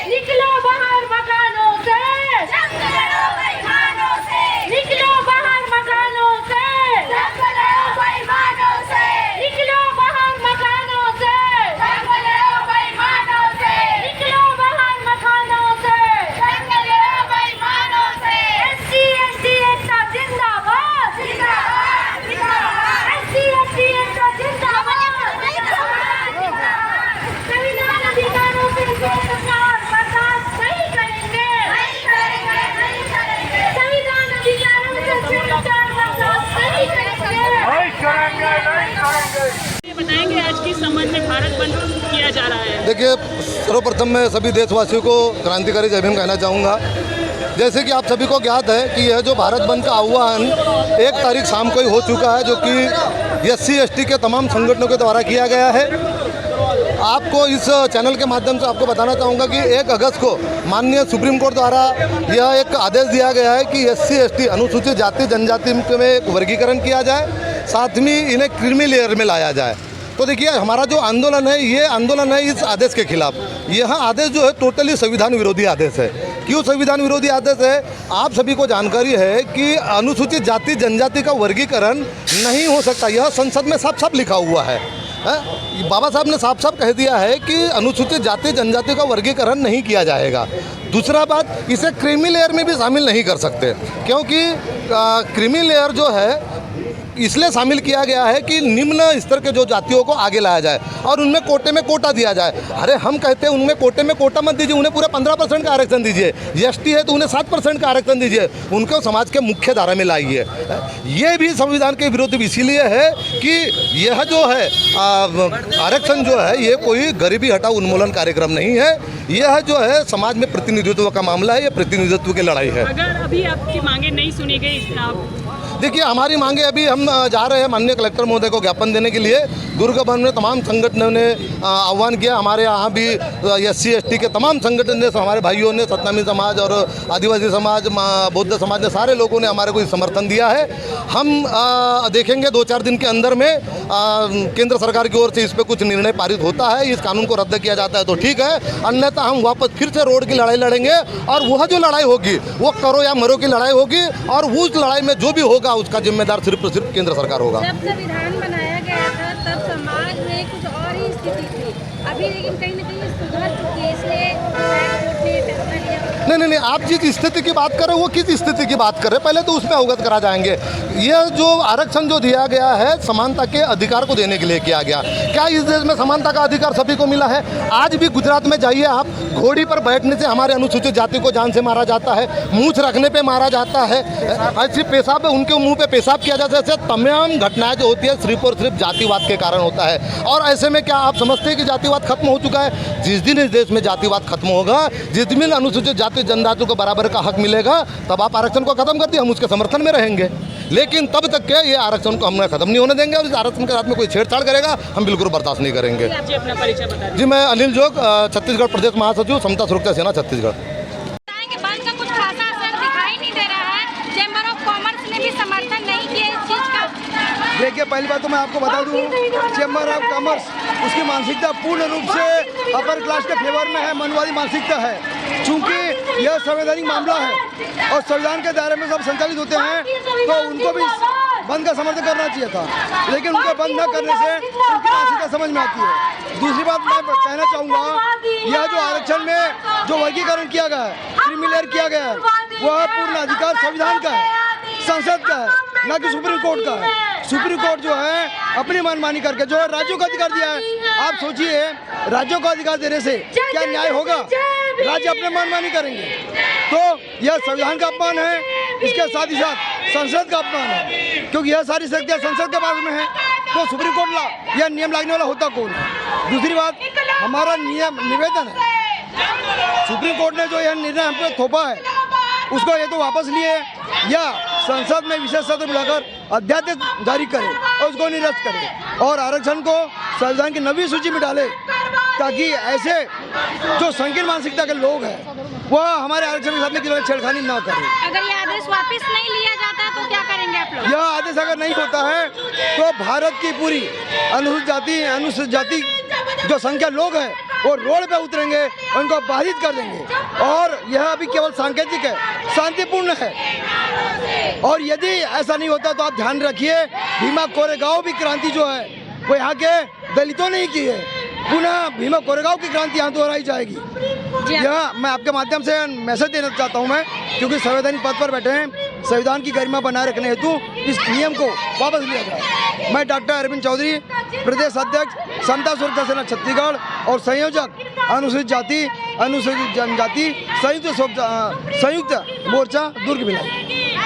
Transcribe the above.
निकलो बाहर मकानों से, निकलो बाहर मकानों से, निकलो बाहर मकानों से, निकलो बाहर मकानों से। SC ST एकता जिंदाबाद, SC ST एकता जिंदाबाद। संविधान अधिकारों से सरकार बर्दाश्त नहीं करेंगे, संविधान अधिकारों से सरकार बर्दाश्त नहीं करेंगे। बताएंगे आज किस संबंध में भारत बंद किया जा रहा है। देखिए, सर्वप्रथम मैं सभी देशवासियों को क्रांतिकारी जय भीम कहना चाहूँगा। जैसे कि आप सभी को ज्ञात है कि यह जो भारत बंद का आह्वान 1 तारीख शाम को ही हो चुका है, जो कि SC ST के तमाम संगठनों के द्वारा किया गया है। आपको इस चैनल के माध्यम से आपको बताना चाहूँगा कि 1 अगस्त को माननीय सुप्रीम कोर्ट द्वारा यह एक आदेश दिया गया है कि SC ST अनुसूचित जाति जनजाति में एक वर्गीकरण किया जाए, साथ में इन्हें क्रीमी लेयर में लाया जाए। तो देखिए, हमारा जो आंदोलन है, ये आंदोलन है इस आदेश के खिलाफ। यह आदेश जो है टोटली संविधान विरोधी आदेश है। क्यों संविधान विरोधी आदेश है? आप सभी को जानकारी है कि अनुसूचित जाति जनजाति का वर्गीकरण नहीं हो सकता। यह संसद में साफ साफ लिखा हुआ है। बाबा साहब ने साफ साफ कह दिया है कि अनुसूचित जाति जनजाति का वर्गीकरण नहीं किया जाएगा। दूसरा बात, इसे क्रीमी लेयर में भी शामिल नहीं कर सकते, क्योंकि क्रीमी लेयर जो है इसलिए शामिल किया गया है कि निम्न स्तर के जो जातियों को आगे लाया जाए और उनमें कोटे में कोटा दिया जाए। अरे हम कहते हैं उनमें कोटे में कोटा मत दीजिए, उन्हें पूरा 15% का आरक्षण दीजिए। ST है तो उन्हें 7% का आरक्षण दीजिए, उनको समाज के मुख्य धारा में लाइए। ये भी संविधान के विरोध इसीलिए है कि यह जो है आरक्षण जो है ये कोई गरीबी हटाओ उन्मूलन कार्यक्रम नहीं है। यह जो है समाज में प्रतिनिधित्व का मामला है, ये प्रतिनिधित्व की लड़ाई है। अगर अभी आपकी मांगे नहीं सुनी गई, देखिए, हमारी मांगे अभी हम जा रहे हैं माननीय कलेक्टर महोदय को ज्ञापन देने के लिए। दुर्ग भवन में तमाम संगठनों ने आह्वान किया। हमारे यहाँ भी SC ST के तमाम संगठन ने, हमारे भाइयों ने, सतनामी समाज और आदिवासी समाज, बौद्ध समाज ने, सारे लोगों ने हमारे को समर्थन दिया है। हम देखेंगे 2-4 दिन के अंदर में केंद्र सरकार की ओर से इस पर कुछ निर्णय पारित होता है, इस कानून को रद्द किया जाता है तो ठीक है, अन्यथा हम वापस फिर से रोड की लड़ाई लड़ेंगे। और वह जो लड़ाई होगी वो करो या मरो की लड़ाई होगी, और उस लड़ाई में जो भी होगा उसका जिम्मेदार सिर्फ केंद्र सरकार होगा। जब संविधान बनाया गया था तब समाज में कुछ और ही स्थिति थी, अभी लेकिन कहीं न कहीं सुधर चुकी है, इसलिए कोर्ट ने फैसला लिया। नहीं, आप जिस स्थिति की बात कर रहे हैं वो किस स्थिति की बात कर रहे हैं, पहले तो उसमें अवगत करा जाएंगे। यह जो आरक्षण जो दिया गया है समानता के अधिकार को देने के लिए किया गया। क्या इस देश में समानता का अधिकार सभी को मिला है? आज भी गुजरात में जाइए आप, घोड़ी पर बैठने से हमारे अनुसूचित जाति को जान से मारा जाता है, मूछ रखने पे मारा जाता है, ऐसी पेशाब उनके मुंह पे पेशाब किया जाता है। ऐसे तमाम घटनाएं जो होती है सिर्फ और सिर्फ जातिवाद के कारण होता है। और ऐसे में क्या आप समझते हैं कि जातिवाद खत्म हो चुका है? जिस दिन इस देश में जातिवाद खत्म होगा, जिस दिन अनुसूचित जाति जनजाति को बराबर का हक मिलेगा, तब आप आरक्षण को खत्म कर दिए, हम उसके समर्थन में रहेंगे। लेकिन तब तक के ये आरक्षण को हमने खत्म नहीं होने देंगे, और इस आरक्षण के साथ में कोई छेड़छाड़ करेगा हम बिल्कुल बर्दाश्त नहीं करेंगे। अपना परिचय बता दीजिए। जी, मैं अनिल जोग, छत्तीसगढ़ प्रदेश महासचिव, समता सुरक्षा सेना छत्तीसगढ़। बंद का कुछ खासा असर दिखाई नहीं दे रहा है, चैम्बर ऑफ कॉमर्स ने भी समर्थन नहीं किया इस चीज का। देखिए, पहली बात तो मैं आपको बता दूं, चैम्बर ऑफ कॉमर्स उसकी मानसिकता पूर्ण रूप से अपर क्लास के फेवर में है, मनवादी मानसिकता है। चूंकि यह संवैधानिक मामला है और संविधान के दायरे में सब संचालित होते हैं, तो उनको भी बंद का समर्थन करना चाहिए था, लेकिन उनको बंद न करने से उनकी मानसिकता समझ में आती है। दूसरी बात मैं कहना चाहूँगा, यह जो आरक्षण में जो वर्गीकरण किया गया है, क्रीमी लेयर किया गया है, वह पूर्ण अधिकार संविधान का है, संसद का है, न कि सुप्रीम कोर्ट का है। सुप्रीम कोर्ट जो है अपनी मनमानी करके जो है राज्यों को अधिकार दिया है। आप सोचिए, राज्यों को अधिकार देने से क्या न्याय होगा? राज्य अपने मनमानी करेंगे तो यह संविधान का अपमान है, इसके साथ ही साथ संसद का अपमान है, क्योंकि यह सारी शक्तियाँ संसद के पास में है, तो सुप्रीम कोर्ट यह नियम लागने वाला होता कौन है? दूसरी बात, हमारा निवेदन है, सुप्रीम कोर्ट ने जो यह निर्णय हम पे थोपा है उसको ये तो वापस लिए या संसद में विशेष सत्र बुलाकर अध्यादेश जारी करे और उसको निरस्त करे और आरक्षण को संविधान की 9वीं सूची में डाले, ताकि ऐसे जो संकीर्ण मानसिकता के लोग हैं वह हमारे आरक्षण के साथ में छेड़खानी ना करें। अगर ये आदेश वापस नहीं लिया जाता है तो क्या करेंगे आप लोग? यह आदेश अगर नहीं होता है तो भारत की पूरी अनुसूचित जाति जो संख्या लोग है वो रोड पे उतरेंगे, उनको बाधित कर देंगे। और यह अभी केवल सांकेतिक है, शांतिपूर्ण है। और यदि ऐसा नहीं होता तो आप ध्यान रखिए, भीमा कोरेगांव भी क्रांति जो है वो यहाँ के दलितों ने ही की है। पुनः भीमा कोरेगांव की क्रांति यहाँ दोहराई जाएगी। यह मैं आपके माध्यम से मैसेज देना चाहता हूँ मैं, क्योंकि संवैधानिक पद पर बैठे हैं, संविधान की गरिमा बनाए रखने हेतु इस नियम को वापस लिया जाए। मैं डॉक्टर अरविंद चौधरी, प्रदेश अध्यक्ष समता सुरक्षा सेना छत्तीसगढ़ और संयोजक अनुसूचित जाति अनुसूचित जनजाति संयुक्त मोर्चा दुर्ग भिलाई।